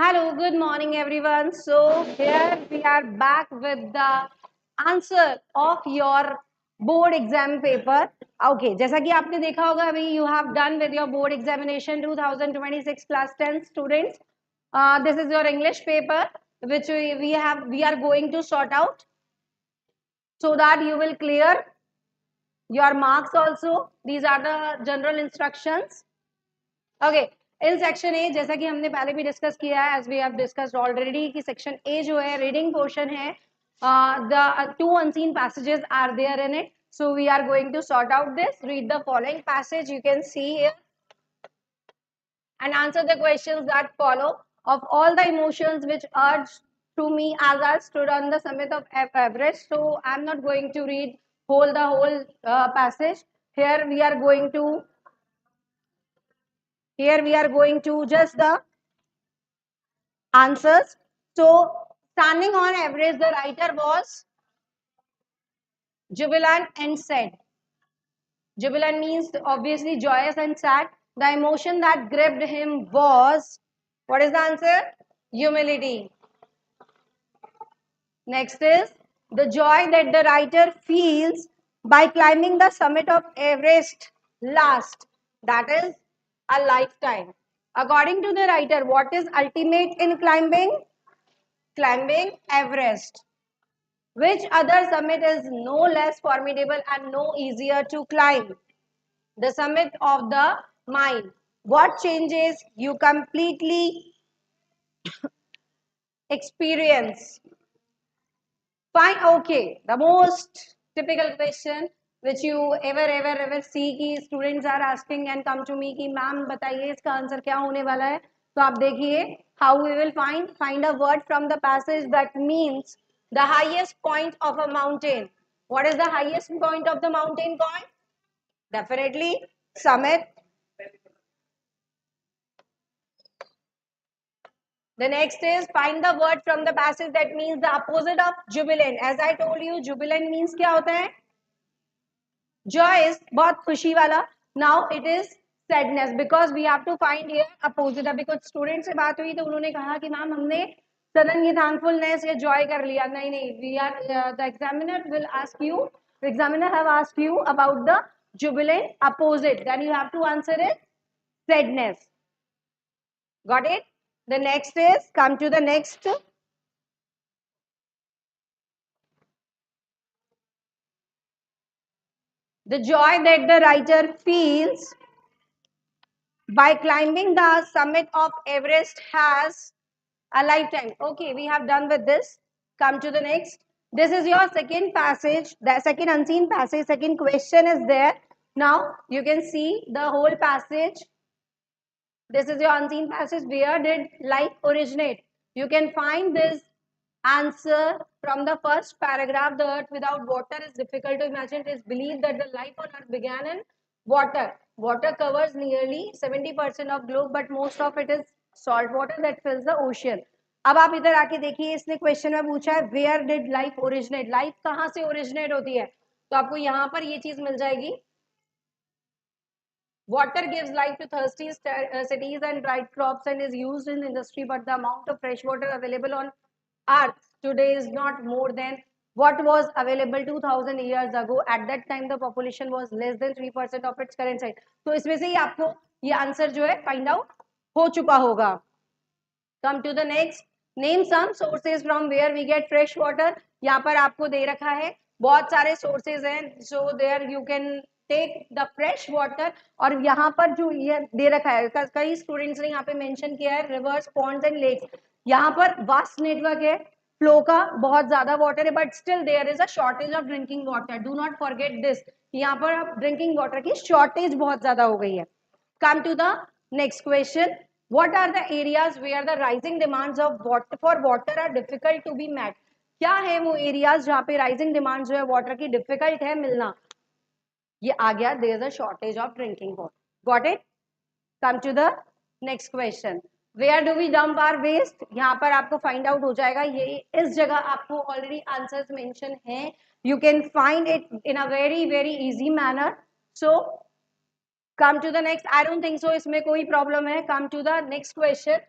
Hello, good morning everyone. So here we are back with the answer of your board exam paper. Okay, जैसा कि आपने देखा होगा अभी you have done with your board examination 2026 class 10 students. This is your English paper which we are going to sort out so that you will clear your marks also. These are the general instructions. Okay in section A जैसा कि हमने पहले भी discuss किया है as we have discussed already कि section A जो है रीडिंग पोर्शन है the two unseen passages are there in it so we are going to sort out this read the following passage you can see here and answer the questions that follow. Of all the emotions which urged to me as I stood on the summit of Everest, so I'm not going to read the whole passage. Here we are going to just the answers. So, standing on Everest, the writer was jubilant and sad. Jubilant means obviously joyous and sad. The emotion that gripped him was, what is the answer? Humility. Next is the joy that the writer feels by climbing the summit of Everest last. That is a lifetime. According to the writer, what is ultimate in climbing? Climbing Everest. Which other summit is no less formidable and no easier to climb? The summit of the mind. What changes you completely experience? Fine, okay. The most typical question which you ever see कि students are asking and come to me कि ma'am बताइए इसका answer क्या होने वाला है. तो आप देखिए how we will find a word from the passage that means the highest point of a mountain. What is the highest point of the mountain called? Definitely summit. The next is find the word from the passage that means the opposite of jubilant. As I told you, jubilant means क्या होता है? Joy is बहुत खुशी वाला. Now it is sadness because we have to find here opposite. अभी कुछ student से बात हुई तो उन्होंने कहा कि मैम हमने suddenly thankfulness या joy कर लिया. नहीं we are the examiner will ask you, the examiner have asked you about the jubilant opposite, then you have to answer it sadness. Got it? The next is come to the next. The joy that the writer feels by climbing the summit of Everest has a lifetime. Okay, we have done with this. Come to the next. This is your second passage, the second unseen passage. Second question is there. Now you can see the whole passage. This is your unseen passage. Where did life originate? You can find this answer from the first paragraph. The earth without water is difficult to imagine. It is believed that the life on earth began in water. Water covers nearly 70% of globe, but most of it is salt water that fills the ocean. अब आप इधर आके देखिए इसने question में पूछा है where did life originate. Life कहाँ से ओरिजिनेट होती है? तो आपको यहाँ पर ये चीज मिल जाएगी. Water gives life to thirsty cities and dried crops and is used in industry, but the amount of fresh water available on earth today is not more than what was available 2000 years ago. At that time the population was less than 3% of its current size. तो इसमें से ही आपको ये answer जो है find out हो चुका होगा. Come to the next. Name some sources from where we get fresh water. यहाँ पर आपको दे रखा है बहुत सारे sources हैं. So there you can take the fresh water. और यहाँ पर जो ये दे रखा है कई स्टूडेंट्स ने यहाँ पे मेंशन किया है रिवर्स पॉन्ड्स एंड लेक्स. यहाँ पर वास्ट नेटवर्क है फ्लो का बहुत ज्यादा वाटर है but still there is a shortage of drinking water. Do not forget this. यहाँ पर ड्रिंकिंग वाटर की शॉर्टेज बहुत ज्यादा हो गई है. Come to the next question. What are the areas where the rising demands of water for water are difficult to be met? क्या है वो एरियाज जहाँ पे राइजिंग डिमांड जो है वाटर की डिफिकल्ट है मिलना? ये आ गया there is a shortage of drinking water. Got it? Come to the next question. Where do we dump our waste? यहाँ पर आपको find out हो जाएगा. ये इस जगह आपको already answers mention हैं. You can find it in a very easy manner. So come to the next. I don't think so इसमें कोई problem है. Come to the next question.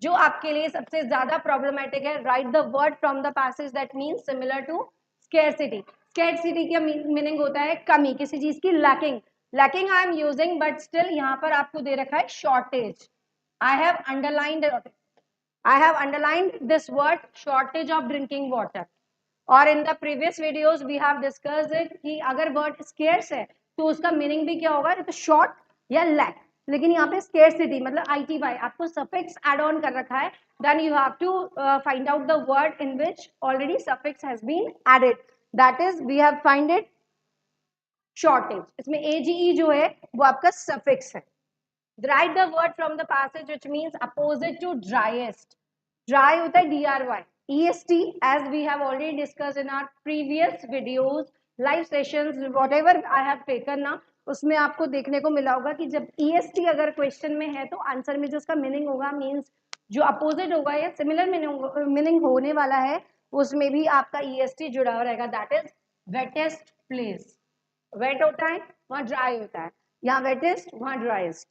जो आपके लिए सबसे ज्यादा प्रॉब्लमेटिक है, right the word from the passage that means similar to scarcity. Scarcity का मीनिंग होता है कमी, किसी चीज की lacking. Lacking I am using, but still यहाँ पर आपको दे रखा है shortage. I have underlined this word, shortage of drinking water. और in the previous videos we have discussed it कि अगर word scarce है तो उसका मीनिंग भी क्या होगा, तो शॉर्ट या लैक। लेकिन यहाँ पे scarcity मतलब ITY आपको suffix add on कर रखा है, then you have to find out the word in which already suffix has been added, that is we have find it shortage। इसमें AGE जो है वो आपका suffix है। Write the word from the passage which means opposite to driest। Dry होता है DRY। EST as we have already discussed in our previous videos, live sessions, whatever I have taken ना, उसमें आपको देखने को मिला होगा कि जब EST अगर क्वेश्चन में है तो आंसर में जो उसका मीनिंग होगा मीन्स जो अपोजिट होगा या सिमिलर मीनिंग होने वाला है उसमें भी आपका EST जुड़ा हुआ रहेगा, that is wettest place. Wet होता है वहां ड्राई होता है, यहाँ वेटेस्ट वहां driest.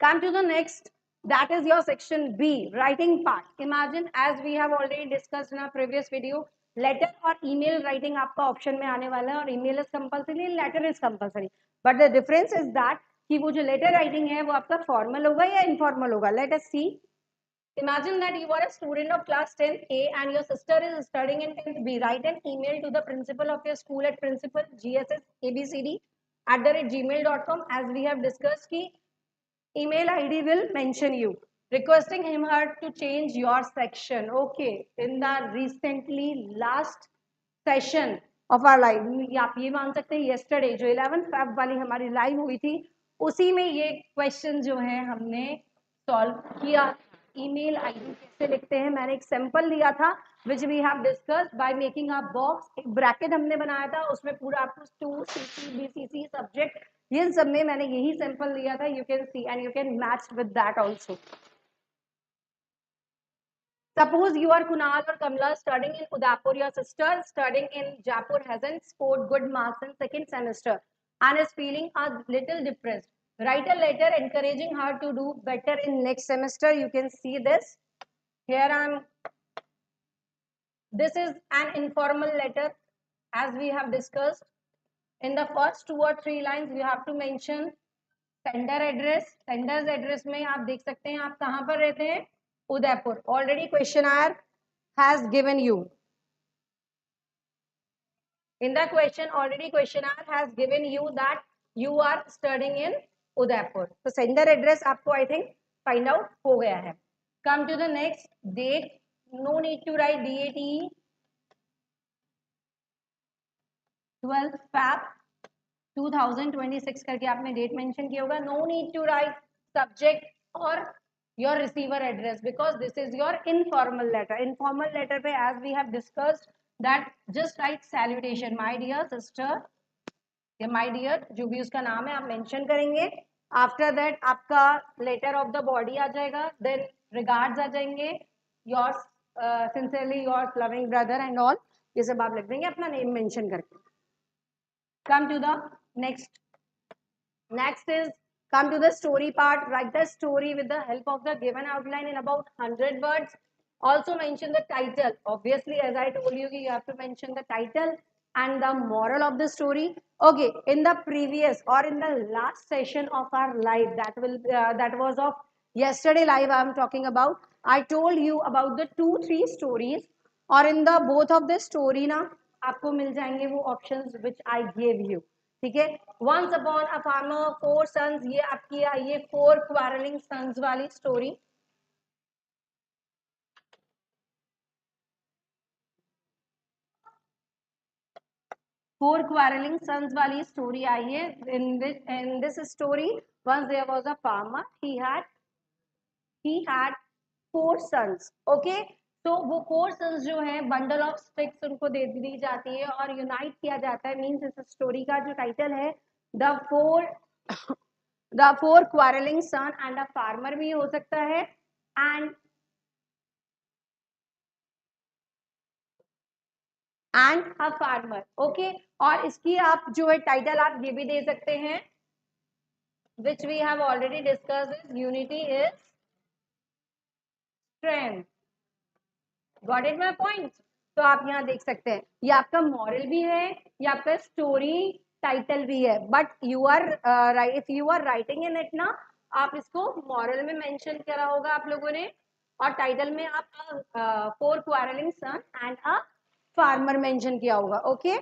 Come to the next, that is your section B, writing part. Imagine, as we have already discussed in our previous video, letter or email writing आपका option में आने वाला है, और email is compulsory, letter is compulsory. But the difference is that कि वो जो letter writing है वो आपका formal होगा या informal होगा. Let us see. Imagine that you are a student of class 10th A and your sister is studying in 10th B. Write an email to the principal of your school at principal gssabcd@gmail.com, as we have discussed कि email ID will mention you, requesting him her to change your section. Okay, in the recently last session of our live, आप ये मान सकते हैं yesterday जो 11 Feb वाली हमारी live हुई थी उसी में ये क्वेश्चन जो है हमने सॉल्व किया। ईमेल आईडी कैसे लिखते हैं मैंने एक सैंपल दिया था which we have discussed by making a box, एक ब्रैकेट हमने बनाया था उसमें पूरा आपको 2 CC BCC सब्जेक्ट, ये सब में मैंने यही सैंपल लिया था। You can see and you can match with that also. Suppose you are Kunal or Kamla studying in Udaipur. Your sister studying in Jaipur hasn't scored good marks in second semester and is feeling a little depressed. Write a letter encouraging her to do better in next semester. You can see this. Here this is an informal letter as we have discussed. In the first 2 or 3 lines you have to mention sender address. Sender's address में आप देख सकते हैं आप कहाँ पर रहते हैं, Udaipur. Already questionnaire has given you. In the question, already questionnaire has given you that you are studying in Udaipur. So sender address आपको I think find out हो गया है. Come to the next, date. No need to write DATE. 12 Feb 2026 करके आपने date mention किया होगा. No need to write subject or your receiver address because this is your informal letter. Informal letter पे as we have discussed that just write salutation, my dear sister या my dear जो भी उसका नाम है आप मेंशन करेंगे. After that आपका लेटर ऑफ द बॉडी आ जाएगा, देन रिगार्ड्स आ जाएंगे, yours sincerely yours loving brother and all, ये सब आप लिख देंगे अपना नेम मेंशन करके. Come to the next. Next is come to the story part. Write the story with the help of the given outline in about 100 words. Also mention the title. Obviously, as I told you, you have to mention the title and the moral of the story. Okay, in the previous or in the last session of our live, that was of yesterday live I am talking about. I told you about the 2-3 stories, और in the both of the story ना आपको मिल जाएंगे वो options which I gave you. ठीक है, once upon a farmer 4 sons, ये आपकी ये 4 quarreling sons वाली story. Four quarreling sons वाली story आई है. In this story, once there was a farmer, he had 4 sons. Okay, तो वो 4 sons जो है bundle of sticks उनको दे दी जाती है और unite किया जाता है. मीन्स इस स्टोरी का जो टाइटल है the four quarreling son and a farmer भी हो सकता है and a farmer. Okay, और इसकी आप जो है टाइटल आप ये भी दे सकते हैं which we have already discussed is unity is strength. Got it my point? तो आप यहाँ देख सकते हैं ये आपका मॉरल भी है, ये आपका स्टोरी टाइटल भी है, but you are if you are writing in it ना, आप इसको मॉरल में मेंशन करा होगा आप लोगों ने, और टाइटल में आप four quarrelling son and a farmer mention किया होगा. Okay,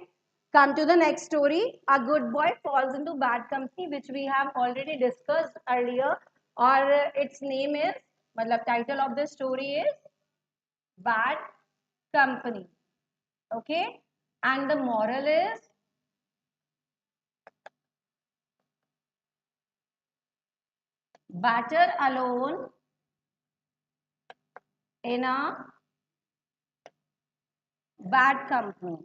come to the next story. A good boy falls into bad company, which we have already discussed earlier, or its name is, मतलब title of the story is bad company. Okay, and the moral is better alone in a bad company.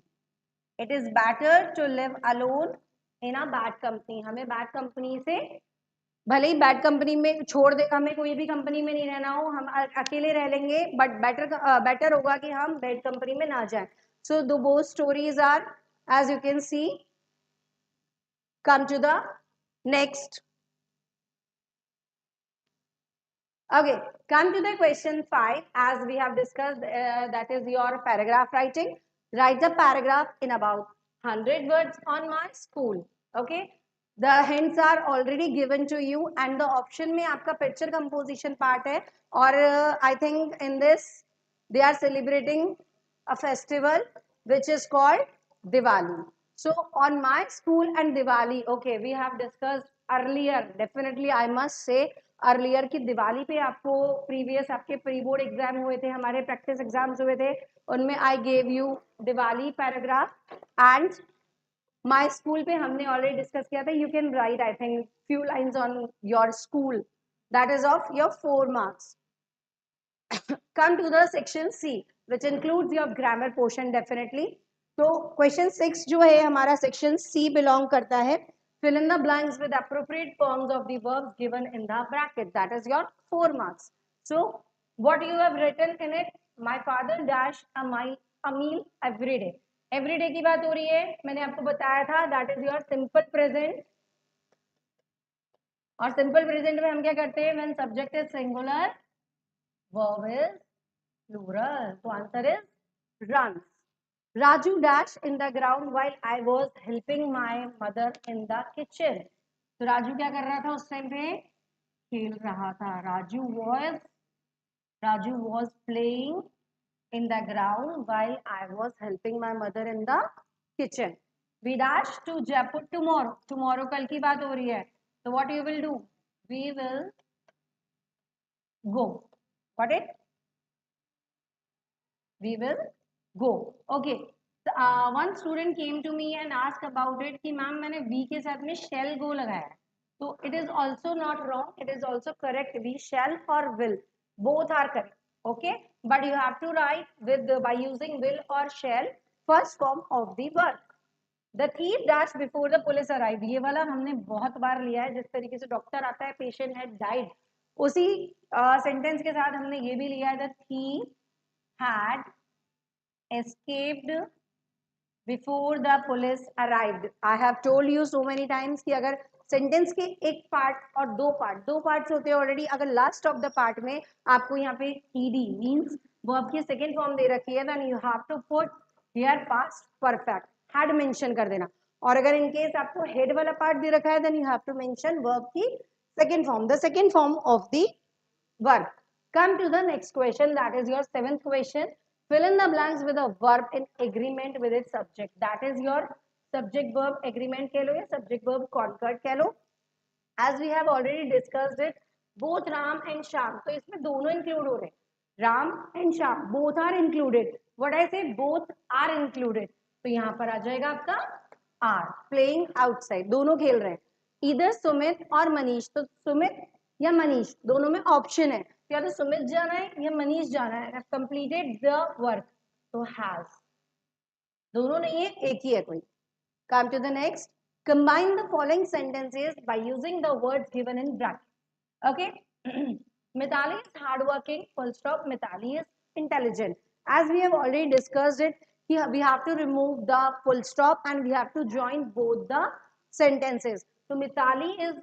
It is better to live alone in a bad company. हमें bad company से, भले ही bad company में छोड़ दे, हमें कोई भी company में नहीं रहना हो, हम अकेले रह लेंगे, बट बेटर होगा कि हम बैड कंपनी में ना जाएं. सो दो both stories are, as you can see, come to the next. Okay, come to the question 5. As we have discussed, that is your paragraph writing. Write the paragraph in about 100 words on my school. Okay, the hints are already given to you, and the option में आपका picture composition part है, और I think in this they are celebrating a festival which is called Diwali. So on my school and Diwali, okay, we have discussed earlier. Definitely, I must say earlier की दिवाली पे आपको previous आपके pre board exam हुए थे, हमारे practice exams हुए थे, उनमें I gave you Diwali paragraph, and my school पे हमने ऑलरेडी डिस्कस किया था. You can right I think few lines on your school, that is of your 4 marks. Come to the section C, which includes your grammar portion definitely. तो question 6 जो है हमारा section C belong करता है. Fill in the blanks with appropriate forms of the verbs given in the bracket. That is your 4 marks. So what you have written in it? My father dash a meal every day. Every day की बात हो रही है, मैंने आपको बताया था. That is your simple present. और simple present में हम क्या करते हैं? When subject is singular, verb is plural. So answer is runs. Raju dashed in the ground while I was helping my mother in the kitchen. तो राजू क्या कर रहा था उस टाइम पे? खेल रहा था. Raju was playing in the ground while I was helping my mother in the kitchen. We dash to Jaipur tomorrow. Tomorrow कल की बात हो रही है. So what you will do? We will go. Got it? We will go. Okay. One student came to me and asked about it कि ma'am मैंने we के साथ में shall go लगाया है. So it is also not wrong. It is also correct. We shall or will, both are correct. Okay, but you have to write with by using will or shall first form of the verb. The thief dashed before the police arrived. ये वाला हमने बहुत बार लिया है. जिस तरीके से doctor आता है, patient had died, उसी सेंटेंस के साथ हमने ये भी लिया है. The thief had escaped before the police arrived. I have told you so many times कि अगर सेंटेंस के एक पार्ट और दो पार्ट्स होते हैं ऑलरेडी, अगर लास्ट ऑफ द पार्ट में आपको यहाँ पे ईडी मींस वर्ब की सेकेंड फॉर्म दे रखी है, then you have to put here past perfect, had mention कर देना. और अगर इन केस आपको हेड वाला पार्ट दे रखा है, then you have to mention verb की second form, the second form of the verb. Come to the next question, that is your 7th question. Fill in the blanks with a verb in agreement with its subject. That is your subject verb agreement कह लो या subject verb concord कह लो. As we have already discussed it, both Ram and Sham. तो इसमें दोनों include हो रहे हैं. Ram and Sham both are included. What I say, both are included. तो यहाँ पर आ जाएगा आपका are. Playing outside, दोनों खेल रहे हैं. Either सुमित और मनीष. तो सुमित या मनीष दोनों में ऑप्शन है, या तो सुमित जाना है या मनीष जाना है. Have completed the work. तो has, दोनों नहीं है, एक ही है कोई. Come to the next. Combine the following sentences by using the words given in bracket. Okay. Mithali is hardworking. Full stop. Mithali is intelligent. As we have already discussed it, we have to remove the full stop and we have to join both the sentences. So Mithali is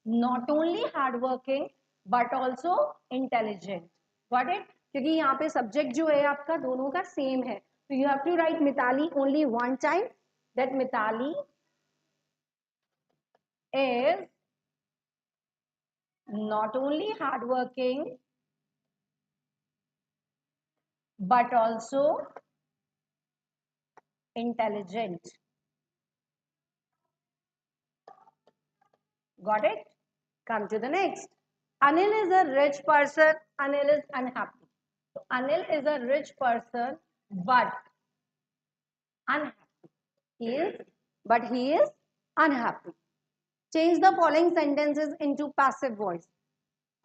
not only hardworking but also intelligent. Got it? क्योंकि यहाँ पे subject जो है आपका दोनों का same है. तो you have to write Mithali only one time, that Mithali is not only hardworking but also intelligent. Got it? Come to the next. Anil is a rich person. Anil is unhappy. So Anil is a rich person but unhappy. He is unhappy. Change the following sentences into passive voice.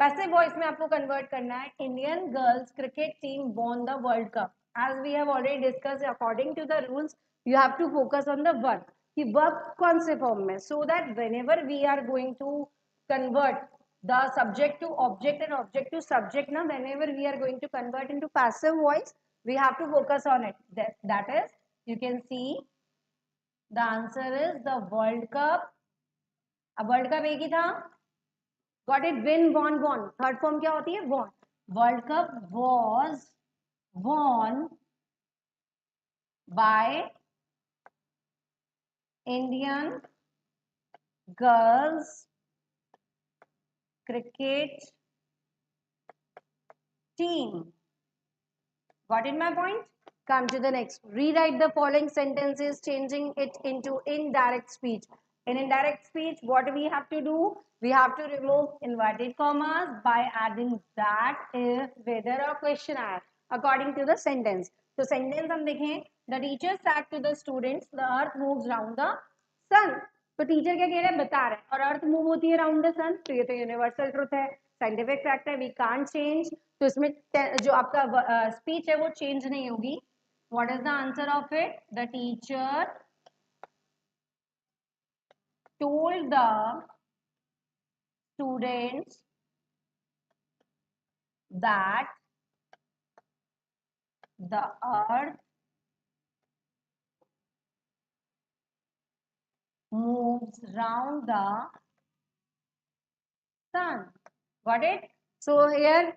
Passive voice में आपको convert करना है. Indian girls cricket team won the world cup. As we have already discuss, according to the rules you have to focus on the work, कि work कौन से form में, so that whenever we are going to convert the subject to object and object to subject ना, whenever we are going to convert into passive voice we have to focus on it. That is, you can see the answer is the world cup. अब world cup एक ही था. Got it? Win, won, won. Third form क्या होती है? Won. World Cup was won by Indian girls cricket team. Got it my point? Come to the next. Rewrite the following sentences, changing it into indirect speech. In indirect speech, what we have to do? We have to remove inverted commas by adding that, if, whether or question are according to the sentence. So sentence हम देखें, the teacher said to the students, the earth moves round the sun. तो teacher क्या कह रहे हैं? बता रहे हैं. और अर्थ मूव होती है राउंड द सन, तो ये तो यूनिवर्सल ट्रुथ है, साइंटिफिक फैक्ट है, वी कांट चेंज. तो इसमें जो आपका स्पीच है वो चेंज नहीं होगी. What is the answer of it? The teacher told the students that the earth moves round the sun. Got it? So here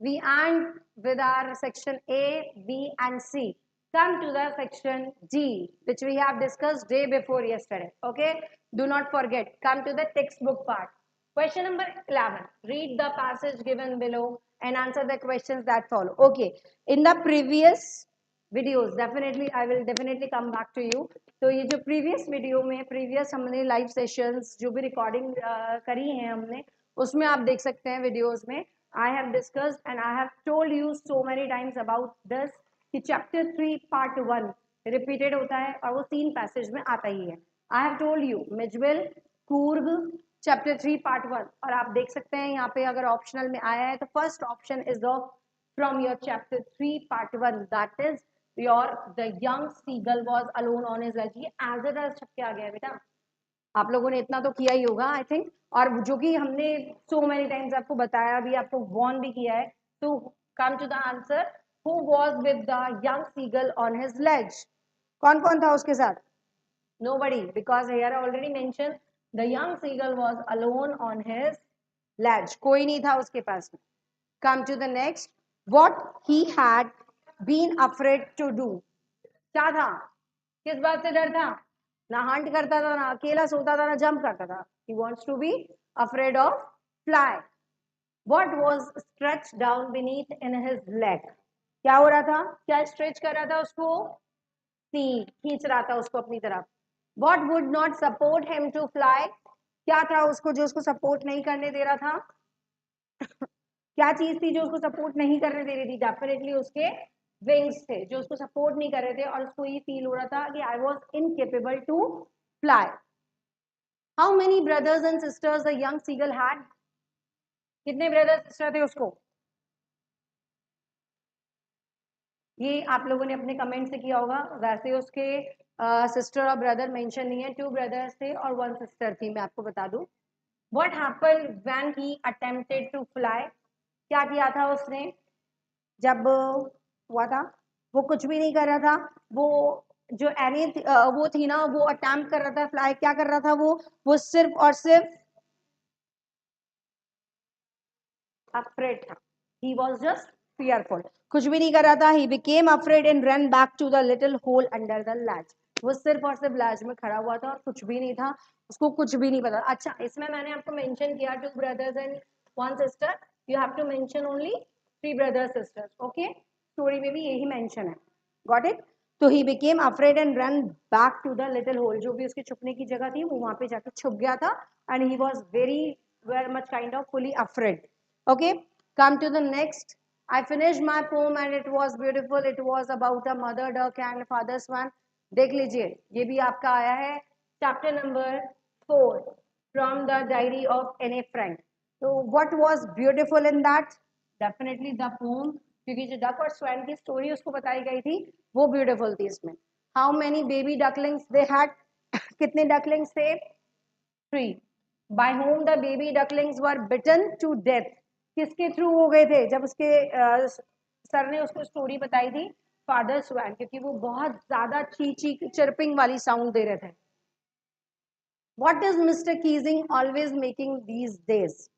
we end with our section A, B and C. Come to the section D, which we have discussed day before yesterday. Okay, do not forget. Come to the textbook part. Question number 11. Read the passage given below and answer the questions that follow. Okay, in the previous videos, definitely I will definitely come back to you. तो ये जो previous video में previous हमने live sessions जो भी recording करी हैं हमने, उसमें आप देख सकते हैं videos में I have discussed and I have told you so many times about this कि chapter 3 part 1 repeated होता है और वो 3 passage में आता ही है. I have told you Midwell, Coorg, chapter 3 part 1. और आप देख सकते हैं यहाँ पे अगर optional में आया है तो first option is the from your chapter 3 part 1, that is your the young seagull was alone on his ledge. ये as it is छप के आ गया है बेटा, आप लोगों ने इतना तो किया ही होगा आई थिंक, और जो कि हमने सो मेनी टाइम्स आपको बताया भी, आपको वॉर्न भी किया है. तो come to the answer, who was with the young seagull on his ledge? कौन कौन था उसके साथ? Nobody, because here already mention the young seagull was alone on his ledge. कोई नहीं था उसके पास में. Come to the next. What he had been afraid to do? क्या था? किस बात से डर था? ना हंट करता था, ना अकेला सोता था, ना जंप करता था. He wants to be afraid of fly. What was stretched down beneath in his leg? क्या हो रहा था? क्या स्ट्रेच कर रहा था उसको? सी, खींच रहा था उसको अपनी तरफ. What would not support him to fly? क्या था उसको जो उसको सपोर्ट नहीं करने दे रहा था? क्या चीज थी जो उसको सपोर्ट नहीं करने दे रही थी? डेफिनेटली उसके विंग्स थे जो उसको सपोर्ट नहीं कर रहे थे, और उसको ये फील हो रहा था कि I was incapable to fly. How many brothers and sisters the young seagull had? कितने ब्रदर सिस्टर थे उसको? ये आप लोगों ने अपने कमेंट से किया होगा. वैसे उसके सिस्टर और ब्रदर मेंशन नहीं है. 2 ब्रदर्स थे और 1 सिस्टर थी. मैं आपको बता दूं. What happened when he attempted to fly? क्या किया था उसने जब हुआ था? वो कुछ भी नहीं कर रहा था. वो जो एनी वो थी ना, वो अटेम्प्ट कर रहा था फ्लाई. क्या कर रहा था वो सिर्फ और सिर्फ अफ्रेड था. He was just fearful. कुछ भी नहीं कर रहा था. He became afraid and ran back to the little hole under the latch. वो सिर्फ और सिर्फ लैच में खड़ा हुआ था और कुछ भी नहीं था, उसको कुछ भी नहीं पता. अच्छा, इसमें मैंने आपको मेंशन किया 2 brothers and 1 sister. You have to mention only 3 brothers sisters. Okay? Story में भी यही मेंशन है. Got it? तो he became afraid and ran back to the little hole. जो भी उसकी छुपने की जगह थी वो वहां पे जाकर छुप गया था. And he was very much kind of fully afraid. Okay, come to the next. I finished my poem and it was beautiful. It was about a mother duck and father swan. देख लीजिए, ये भी आपका आया है chapter number 4 from the diary of N.A. Frank. So what was beautiful in that? Definitely the poem, क्योंकि जो duck और स्वैन की स्टोरी उसको बताई गई थी वो ब्यूटीफुल थी इसमें. How many baby ducklings they had? कितने डकलिंग्स थे? 3. By whom the baby ducklings were bitten to death? किसके थ्रू हो गए थे जब उसके सर ने उसको स्टोरी बताई थी? फादर स्वैन, क्योंकि वो बहुत ज्यादा ची ची चिरपिंग वाली साउंड दे रहे थे. What is Mr. Keesing always making these days?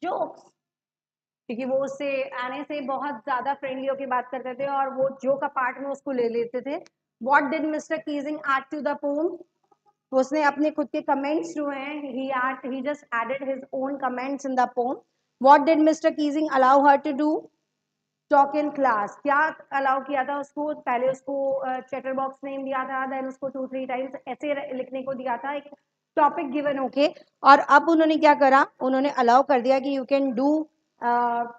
Jokes. क्योंकि वो उससे आने से बहुत ज्यादा फ्रेंडली होकर बात करते थे और वो जोक का पार्ट में उसको ले लेते थे. What did Mr. Keesing add to the poem? उसने अपने खुद के कमेंट्स जो हैं he just added his own comments in the poem. What did Mr. Keesing allow her to do? Talk in class. क्या अलाउ किया था उसको? पहले उसको चैटर बॉक्स नेम दिया था, देन उसको 2-3 टाइम्स ऐसे लिखने को दिया था, एक टॉपिक गिवन होके, और अब उन्होंने क्या करा? उन्होंने अलाउ कर दिया कि you can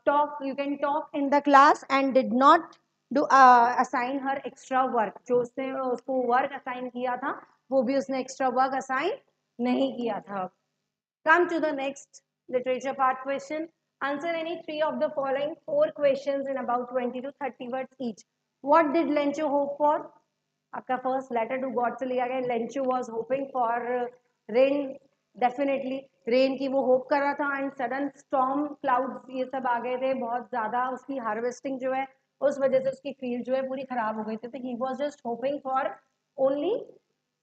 talk in the class and did not do assign her extra work. जो उसने उसको वर्क असाइन किया था वो भी उसने एक्स्ट्रा वर्क असाइन नहीं किया था. Come to the next literature part question. Answer any 3 of the following 4 questions in about 20 to 30 words each. What did Lencho hope for? आपका first letter to God से लिया गया. Lencho was hoping for rain. Definitely rain की वो hope कर रहा था, and sudden storm clouds ये सब आ गए थे बहुत ज़्यादा. उसकी harvesting जो है उस वजह से उसकी field जो है पूरी खराब हो गई थी. तो he was just hoping for only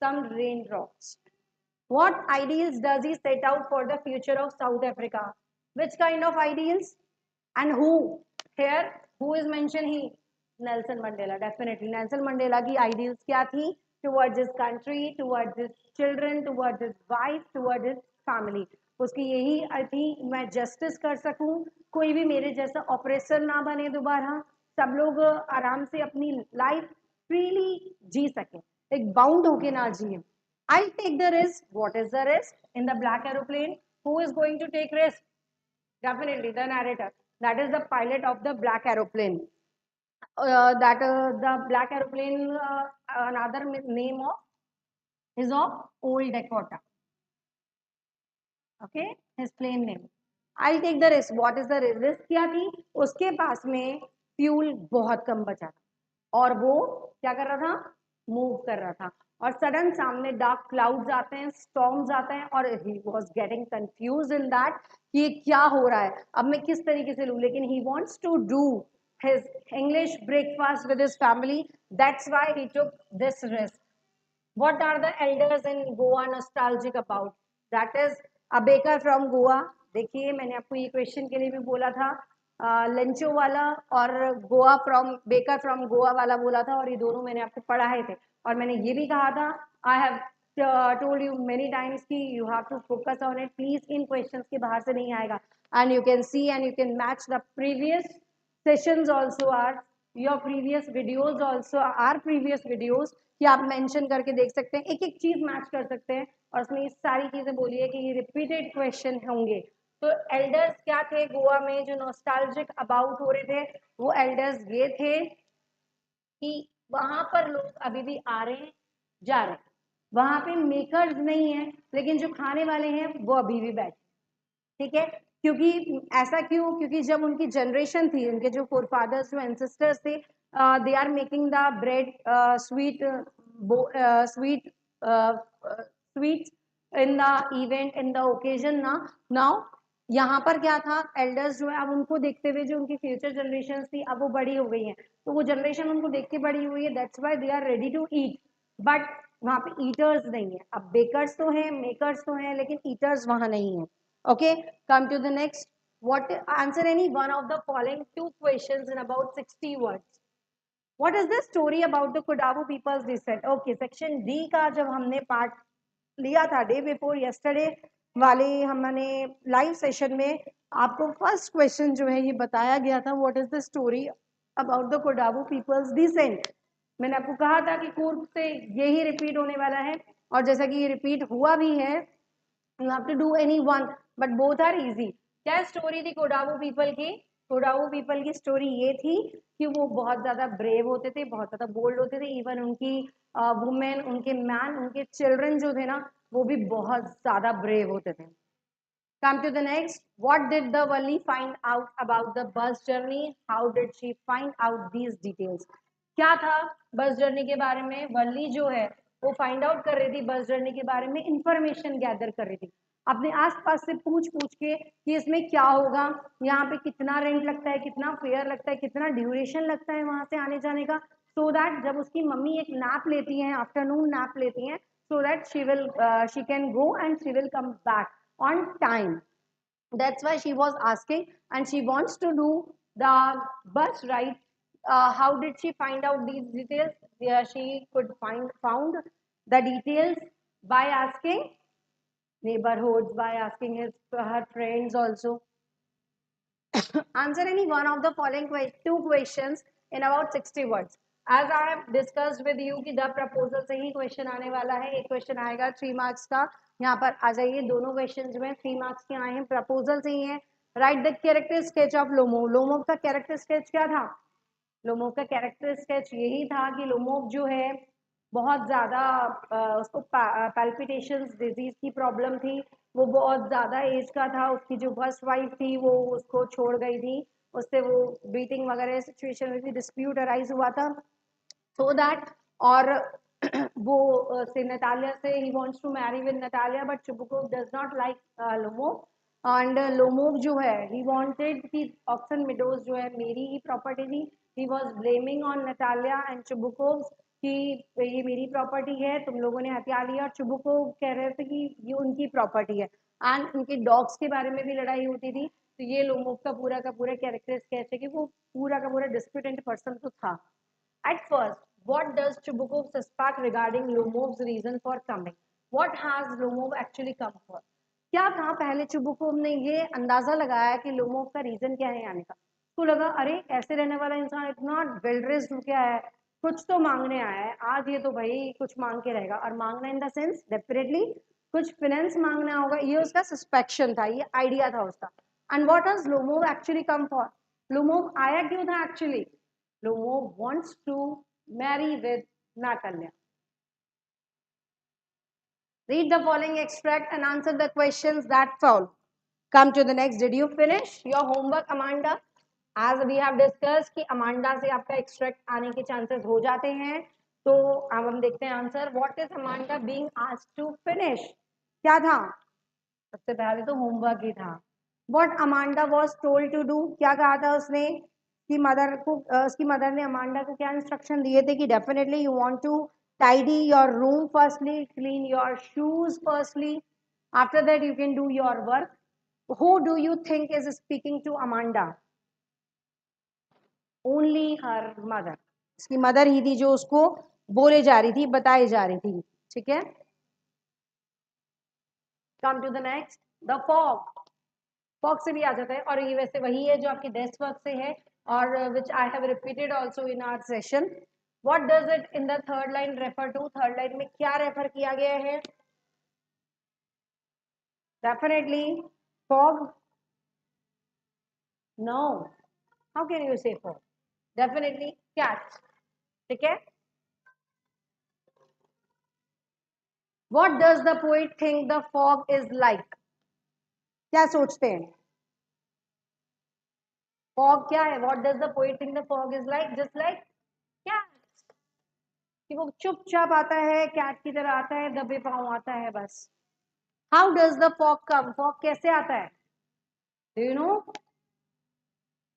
some raindrops. What ideals does he set out for the future of South Africa? Which kind of ideals? And who? Here, who is mentioned? He, Nelson Mandela. Definitely, Nelson Mandela की ideals क्या थी? Towards his country, towards his children, towards his wife, towards his family. उसकी यही थी, मैं justice कर सकूं, कोई भी मेरे जैसा oppressor ना बने दोबारा, सब लोग आराम से अपनी life freely जी सकें, एक bound होके ना जिए. I'll take the risk. What is the risk? In the black aeroplane, who is going to take risk? Definitely the narrator. That is the pilot of the black aeroplane. The black aeroplane, another name of is of Old Dakota. Okay, his plane name. I'll take the risk. What is the risk? Risk क्या थी? उसके पास में fuel बहुत कम बचा था और वो क्या कर रहा था? मूव कर रहा था. और सडन सामने डार्क क्लाउड्स आते हैं, स्टॉर्म्स आते हैं, और he was getting confuse in that कि ये क्या हो रहा है, अब मैं किस तरीके से लूं. लेकिन he wants to do his English breakfast with his family. That's why he took this risk. What are the elders in Goa nostalgic about? That is a baker from Goa. देखिए मैंने आपको ये क्वेश्चन के लिए भी बोला था, लंचो वाला और Goa from baker from Goa वाला बोला था, और ये दोनों मैंने आपको पढ़ाए थे. और मैंने ये भी कहा था, I have told you many times कि you have to focus on it. Please in questions के बाहर से नहीं आएगा. And you can see and you can match the previous sessions also or your previous videos also or previous videos, कि आप mention करके देख सकते हैं, एक एक चीज मैच कर सकते हैं. और उसमें ये सारी चीजें बोली है कि ये रिपीटेड क्वेश्चन होंगे. तो एल्डर्स क्या थे गोवा में जो नॉस्टैल्जिक अबाउट हो रहे थे? वो एल्डर्स ये थे कि वहां पर लोग अभी भी आ रहे हैं जा रहे हैं, वहां पे मेकर्स नहीं है लेकिन जो खाने वाले हैं वो अभी भी बैठे. ठीक है, क्योंकि ऐसा क्यों? क्योंकि जब उनकी जनरेशन थी, उनके जो फोरफादर्स जो एंसेस्टर्स थे, they are making the bread sweet sweet in the event in the occasion ना. नाउ यहाँ पर क्या था? एल्डर्स जो है अब उनको देखते हुए जो उनकी फ्यूचर जनरेशन थी अब वो बड़ी हो गई हैं, तो वो जनरेशन उनको देख के बड़ी हुई है. That's why they are ready to eat, but वहाँ पे ईटर्स नहीं है. अब बेकर्स तो हैं, मेकर्स तो हैं, लेकिन ईटर्स वहाँ नहीं है. Okay, come to the next. What answer any one of the following two questions in about 60 words. What is the story about the Kodabu people's descent? Okay, section D का जब हमने part लिया था day before yesterday वाले हमने live session में आपको first question जो है ये बताया गया था what is the story about the कोडाबू पीपल्स डिसेंट. मैंने आपको कहा था कि पूर्व से यही रिपीट होने वाला है और जैसा कि ये रिपीट हुआ भी है, you have to do any one but both are easy. क्या स्टोरी थी कोडाबू पीपल की? कोडाबू पीपल की स्टोरी ये थी कि वो बहुत ज्यादा ब्रेव होते थे, बहुत ज्यादा बोल्ड होते थे. इवन उनकी वुमेन, उनके मैन, उनके चिल्ड्रन जो थे ना वो भी बहुत ज्यादा ब्रेव होते थे. Come to the next. What did the Valli find out about the bus journey? How did she find out these details? क्या था बस जर्नी के बारे में? वल्ली जो है वो फाइंड आउट कर रही थी बस जर्नी के बारे में, इंफॉर्मेशन गैदर कर रही थी अपने आसपास से पूछ पूछ के कि इसमें क्या होगा, यहाँ पे कितना रेंट लगता है, कितना फेयर लगता है, कितना ड्यूरेशन लगता है वहां से आने जाने का. सो दैट जब उसकी मम्मी एक नैप लेती हैं, आफ्टरनून नैप लेती हैं, so that she can go and she will come back on time. That's why she was asking and she wants to do the bus ride. How did she find out these details? Yeah, she could found the details by asking neighborhoods, by asking her friends also. Answer any one of the following two questions in about 60 words. As I have discussed with you कि the proposal से ही question आने वाला है. एक question आएगा 3 marks का, यहाँ पर आ जाइए. दोनों क्वेश्चन जो है 3 मार्क्स के आए हैं, प्रपोजल से ही है. Right the character sketch of Lomov. Lomov का कैरेक्टर स्केच क्या था? लोमो का कैरेक्टर स्केच यही था कि लोमो जो है बहुत ज़्यादा उसको पैल्पिटेशंस डिजीज की प्रॉब्लम थी. वो बहुत ज़्यादा एज का था. उसकी जो फर्स्ट वाइफ थी वो उसको छोड़ गई थी, उससे वो बीटिंग वगैरह सिचुएशन हुई थी, डिस्प्यूट अराइज हुआ था. सो दैट और वो से नटालिया से he wants to marry with Natalia but Chubukov does not like Lomov. And Lomov जो है ही वांटेड कि ऑक्सन मिडोज जो है मेरी ही प्रॉपर्टी थी. He was blaming on Natalia and Chubukov कि ये मेरी प्रॉपर्टी है, तुम लोगों ने हथिया लिया. और चुबुकोव कह रहे थे कि ये उनकी प्रॉपर्टी है. एंड उनके डॉग्स के बारे में भी लड़ाई होती थी. तो ये लोमोव का पूरा कैरेक्टर स्केच है कि वो पूरा का पूरा डिस्प्यूटेंट पर्सन तो था. At first, what does Chubukov suspect regarding Lomov's reason for coming? What has Lomov actually come for? क्या था पहले चुबुकोव ने ये अंदाजा लगाया कि लोमोव का रीजन क्या है आने का. उसको लगा अरे ऐसे रहने वाला इंसान इतना वेल ड्रेस्ड क्या है, कुछ तो मांगने आया है आज, ये तो भाई कुछ मांग के रहेगा. और मांगना इन द सेंस डेफिनेटली कुछ फाइनेंस मांगना होगा, ये उसका सस्पेक्शन था, ये आइडिया था उसका. And what has Lomov actually come for? Lomov आया क्यों था actually? Lomo wants to marry with Natalia. Read the following extract and answer the questions that follow. Come to the next. Did you finish your homework, Amanda? As we have discussed कि Amanda से आपका extract आने के chances हो जाते हैं. तो अब हम देखते हैं answer. What is Amanda being asked to finish? क्या था? सबसे पहले तो होमवर्क ही था. What Amanda was told to do? क्या कहा था उसने कि मदर को, उसकी मदर ने अमांडा को क्या इंस्ट्रक्शन दिए थे कि definitely you want to tidy your room firstly, clean your shoes firstly, after that you can do your work. Who do you think is speaking to Amanda? Only her mother. उसकी mother ही थी जो उसको बोले जा रही थी, बताई जा रही थी. ठीक है. Come to the next. The fog. Fog से भी आ जाता है और ये वैसे वही है जो आपके डेस्क वर्क से है और which I have repeated also in our session. What does it in the third line refer to? Third line में क्या रेफर किया गया है? Definitely fog. No, how can you say fog? Definitely cat. ठीक है. What does the poet think the fog is like? क्या सोचते हैं? फॉग क्या है? What does the poet think the fog is like? Just like cat, कि वो चुपचाप आता है, कैट की तरह आता है, दबे पांव आता है बस. How does the fog come? Fog कैसे आता है? Do you know?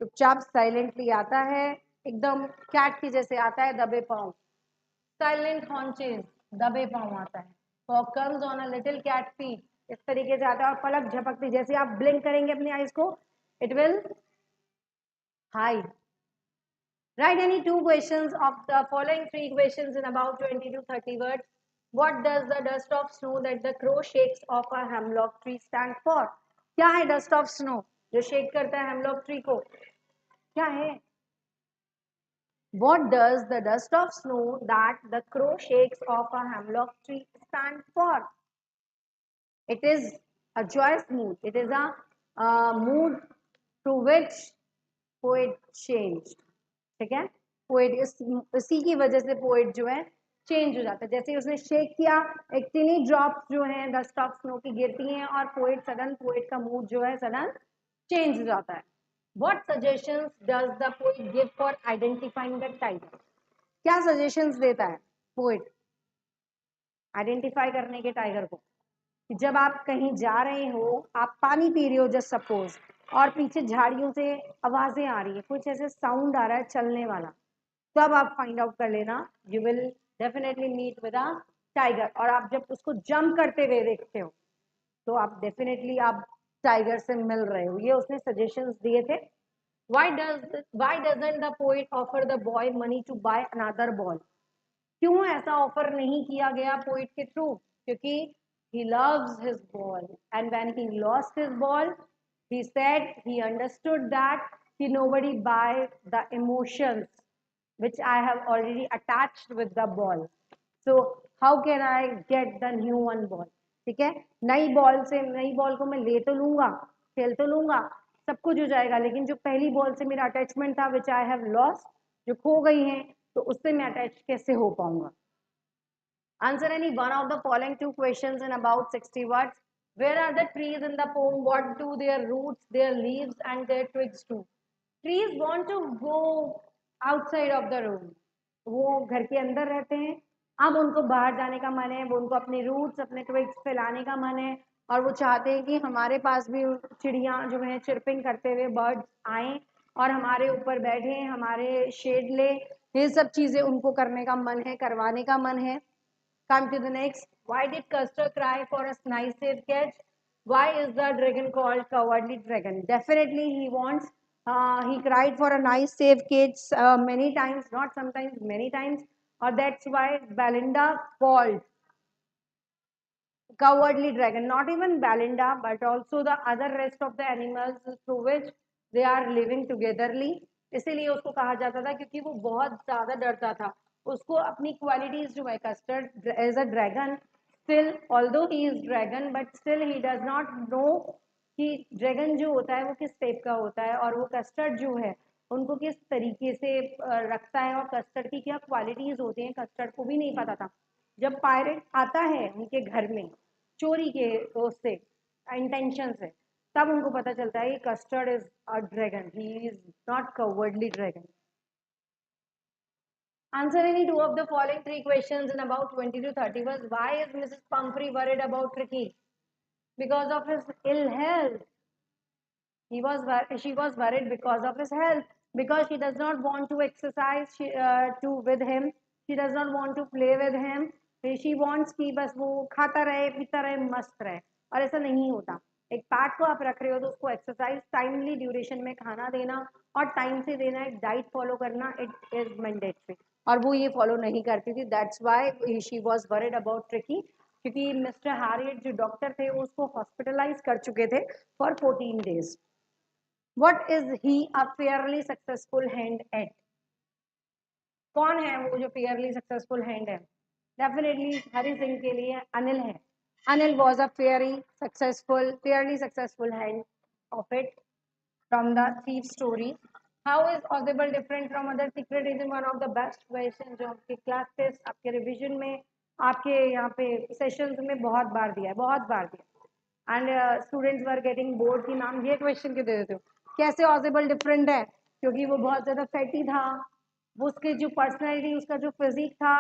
चुपचाप साइलेंटली आता है, एकदम कैट की जैसे आता है, दबे पांव. साइलेंट हॉन्चेस, दबे पांव आता है. Fog comes on a little cat feet. इस तरीके से आता है और पलक झपकती, जैसे आप ब्लिंक करेंगे अपनी आईज को It will hide. Write any two questions of the following three questions in about 20 to 30 words. What does the dust of snow that the crow shakes off a hemlock tree stand for? क्या है dust of snow जो shake करता है hemlock tree को? क्या है? What does the dust of snow that the crow shakes off a hemlock tree stand for? It is a joyous mood. It is a mood through which poet changed. ठीक है? Poet इसी की वजह से poet जो है change हो जाता है. जैसे ही उसने शेक किया, एक टिनी ड्रॉप्स जो है डस्ट ऑफ स्नो की गिरती हैं और पोएट का मूड जो है सडन चेंज हो जाता है. What suggestions does the poet give for identifying the tiger? क्या सजेशंस देता है पोएट आइडेंटिफाई करने के टाइगर को? कि जब आप कहीं जा रहे हो, आप पानी पी रहे हो जस्ट सपोज, और पीछे झाड़ियों से आवाजें आ रही है, कुछ ऐसे साउंड आ रहा है चलने वाला, तब आप फाइंड आउट कर लेना, you will definitely meet with a tiger. और आप जब उसको जंप करते हुए देखते हो तो आप डेफिनेटली आप टाइगर से मिल रहे हो. ये उसने सजेशंस दिए थे. why doesn't the poet offer the boy money to buy another ball? क्यों ऐसा ऑफर नहीं किया गया पोइट के थ्रू? क्योंकि he loves his ball, and when he lost his ball he said he understood that he nobody buy the emotions which I have already attached with the ball, so how can I get the new one ball? ठीक है, नई ball को मैं ले तो लूंगा, खेल तो लूंगा, सब कुछ हो जाएगा, लेकिन जो पहली बॉल से मेरा अटैचमेंट था विच आई हैव लॉस्ट, जो खो गई है, तो उससे मैं अटैच कैसे हो पाऊंगा? Answer any one of the following two questions in about 60 words. Where are the trees in the poem? What do their roots, their leaves and their twigs do? Trees want to go outside of the room. वो घर के अंदर रहते हैं, अब उनको बाहर जाने का मन है, वो उनको अपने रूट्स अपने ट्विग्स फैलाने का मन है, और वो चाहते हैं कि हमारे पास भी चिड़िया जो है चिरपिंग करते हुए बर्ड्स आए और हमारे ऊपर बैठे, हमारे शेड ले. ये सब चीजें उनको करने का मन है, करवाने का मन है. Come to the next. Why did Custer cry for a nice safe catch? Why is the dragon called cowardly dragon? Definitely he wants, he cried for a nice safe catch many times, not sometimes, many times. Or that's why Belinda called cowardly dragon. Not even Belinda, but also the other rest of the animals through which they are living togetherly. इसीलिए उसको कहा जाता था क्योंकि वो बहुत ज्यादा डरता था. उसको अपनी क्वालिटीज जो है custard as a dragon, still although he is dragon but still he does not know कि ड्रैगन जो होता है वो किस टाइप का होता है, और वो कस्टर्ड जो है उनको किस तरीके से रखता है, और कस्टर्ड की क्या क्वालिटीज होती हैं कस्टर्ड को भी नहीं पता था. जब पायरेट आता है उनके घर में चोरी के उससे इंटेंशन से, तब उनको पता चलता है कि custard is a dragon, he is not cowardly dragon. Answer any two of the following three questions in about 20 to 30 words. Why is Mrs. Pumphrey worried about Ricky? Because of his ill health. She was worried because of his health. Because she does not want to exercise with him. She does not want to play with him. She wants कि बस वो खाता रहे, पीता रहे, मस्त रहे. और ऐसा नहीं होता. एक पैट को आप रख रहे हो तो उसको एक्सरसाइज टाइमली ड्यूरेशन में खाना देना और टाइम से देना, एक डाइट फॉलो करना, इट इज मैंडेटरी. और वो ये फॉलो नहीं करती थी. That's why she was worried about tricky. क्योंकि मिस्टर हैरियट जो डॉक्टर थे वो उसको हॉस्पिटलाइज कर चुके थे for 14 days. What is he a fairly successful hand at? कौन है वो जो फेयरली सक्सेसफुल हैंड है? डेफिनेटली हरि सिंह के लिए अनिल है. Anil was a fairly successful hand of it from the thief story. How is Ojibwa different from other secret is one of the best question जो आपके क्लास टेस्ट, आपके रिविजन में, आपके यहाँ पे सेशंस में बहुत बार दिया है, बहुत बार दिया. And students were getting bored की मैम ये क्वेश्चन क्यों दे देते हो? कैसे ऑजिबल डिफरेंट है? क्योंकि वो बहुत ज्यादा फैटी था, वो उसके जो पर्सनैलिटी, उसका जो फिजिक था,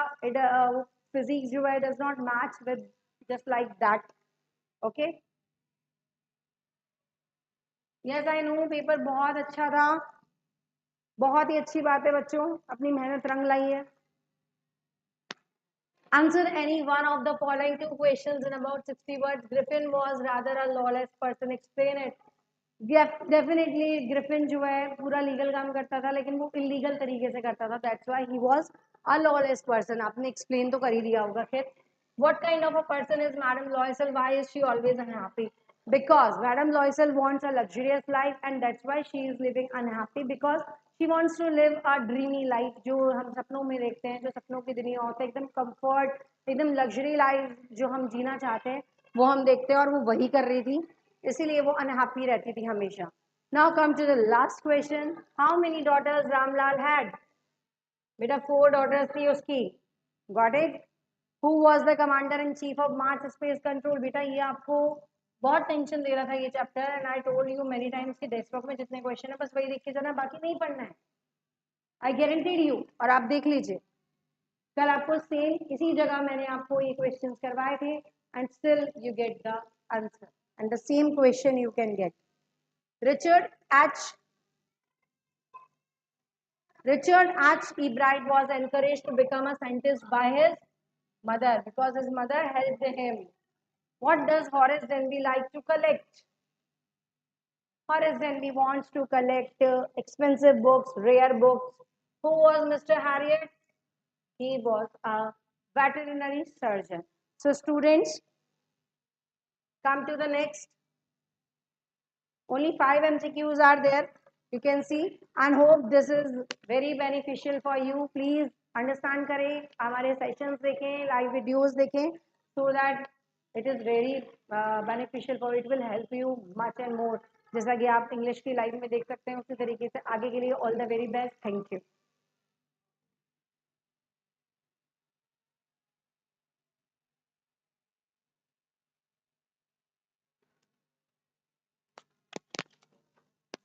फिजिक जो है does not match with just like that. Okay, yes I know paper बहुत अच्छा था, बहुत ही अच्छी बात है बच्चों, अपनी मेहनत रंग लाई है. Answer any one of the following two questions in about 60 words. Griffin was rather a lawless person. Explain it. Definitely Griffin जो है पूरा लीगल काम करता था, लेकिन वो इलीगल तरीके से करता था. That's why he was a lawless person. आपने एक्सप्लेन तो कर ही दिया होगा. खैर, what kind of a person is Madam Loisel? Why is she always unhappy? Because Madam Loisel wants a luxurious life, and that's why she is living unhappy, because she wants to live a dreamy life. जो हम सपनों में देखते हैं, जो सपनों की दुनिया होता है, एकदम कंफर्ट, एकदम लग्जरी लाइफ जो हम जीना चाहते हैं, वो हम देखते हैं, और वो वही कर रही थी. इसीलिए वो अनहैप्पी रहती थी हमेशा. Now come to the last question. How many daughters Ramlal had? बेटा 4 डॉटर्स थी उसकी. Got it? Who was the commander in chief of Mars space control? बेटा ये आपको बहुत टेंशन दे रहा था ये चैप्टर, and I told you many times कि डेस्कटॉप में जितने क्वेश्चन है बस वही देख के जाना, बाकी नहीं पढ़ना है. आई गारंटीड यू. और आप देख लीजिए, कल आपको सेम इसी जगह मैंने आपको ये क्वेश्चंस करवाए थे, and still you get the answer, and the same question you can get. Richard H. Richard H. Ebright was encouraged to become a scientist by his mother because his mother helped him. What does Horace Denby like to collect? Horace Denby wants to collect expensive books, rare books. Who was Mr. Harriet? He was a veterinary surgeon. So students, come to the next. Only 5 MCQs are there. You can see, and hope this is very beneficial for you. Please understand करें, हमारे sessions देखें, live videos देखें, so that it is very beneficial for you. It will help you much and more. जैसा कि आप English की live में देख सकते हैं, उसी तरीके से आगे के लिए all the very best. Thank you.